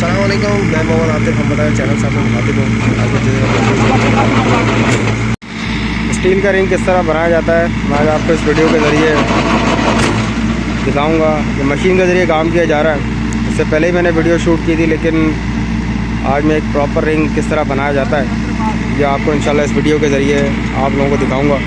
अस्सलाम वालेकुम, मैं मोहम्मद आतिफ, हम बताएं चैनल से आपको दिखाते हूँ। स्टील का रिंग किस तरह बनाया जाता है मैं आज आपको इस वीडियो के ज़रिए दिखाऊंगा। कि मशीन के ज़रिए काम किया जा रहा है। इससे पहले ही मैंने वीडियो शूट की थी, लेकिन आज मैं एक प्रॉपर रिंग किस तरह बनाया जाता है ये आपको इंशाल्लाह इस वीडियो के ज़रिए आप लोगों को दिखाऊँगा।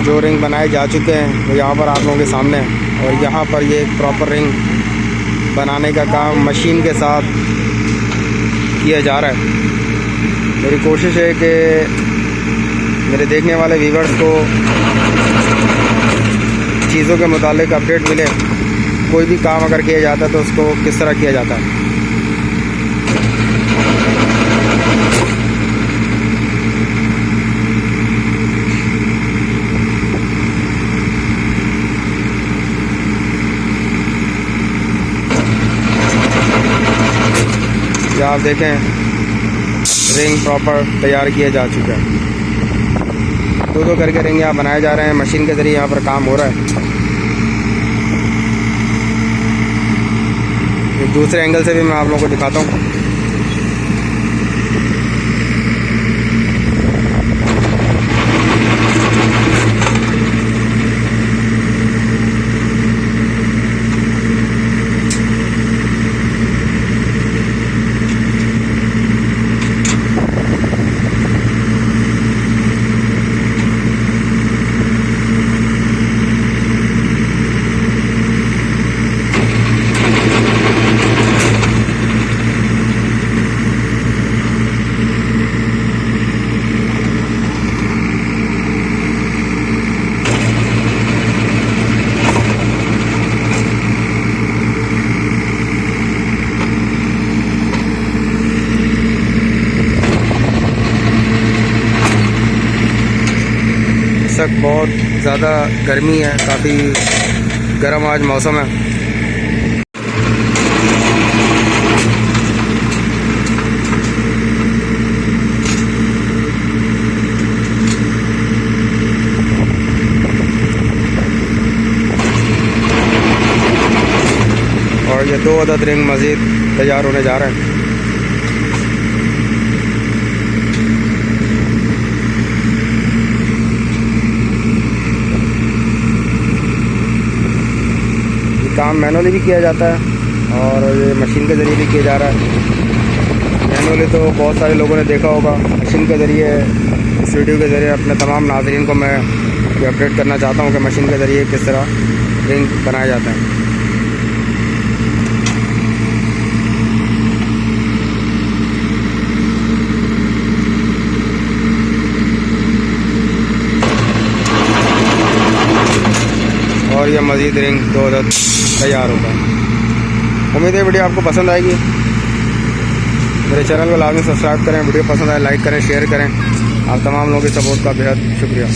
जो रिंग बनाए जा चुके हैं वो यहाँ पर आप लोगों के सामने है, और यहाँ पर ये एक प्रॉपर रिंग बनाने का काम मशीन के साथ किया जा रहा है। मेरी कोशिश है कि मेरे देखने वाले व्यूअर्स को चीज़ों के मुतालिक अपडेट मिले। कोई भी काम अगर किया जाता है तो उसको किस तरह किया जाता है। ये आप देखें रिंग प्रॉपर तैयार किया जा चुका है। दो करके रिंग यहाँ बनाए जा रहे हैं, मशीन के ज़रिए यहाँ पर काम हो रहा है। एक दूसरे एंगल से भी मैं आप लोगों को दिखाता हूँ। इस वक्त बहुत ज़्यादा गर्मी है, काफ़ी गर्म आज मौसम है। और ये 2 अदद रिंग मज़ीद तैयार होने जा रहे हैं। काम मैनुअली भी किया जाता है और ये मशीन के ज़रिए भी किया जा रहा है। मैनुअली तो बहुत सारे लोगों ने देखा होगा, मशीन के ज़रिए इस वीडियो के ज़रिए अपने तमाम नाज़रीन को मैं ये अपडेट करना चाहता हूँ कि मशीन के ज़रिए किस तरह रिंग बनाया जाता है। और यह मज़ीद रिंग 2 अदद तैयार होगा। उम्मीद है वीडियो आपको पसंद आएगी। मेरे चैनल को लाजमी सब्सक्राइब करें, वीडियो पसंद आए लाइक करें, शेयर करें। आप तमाम लोगों की सपोर्ट का बेहद शुक्रिया।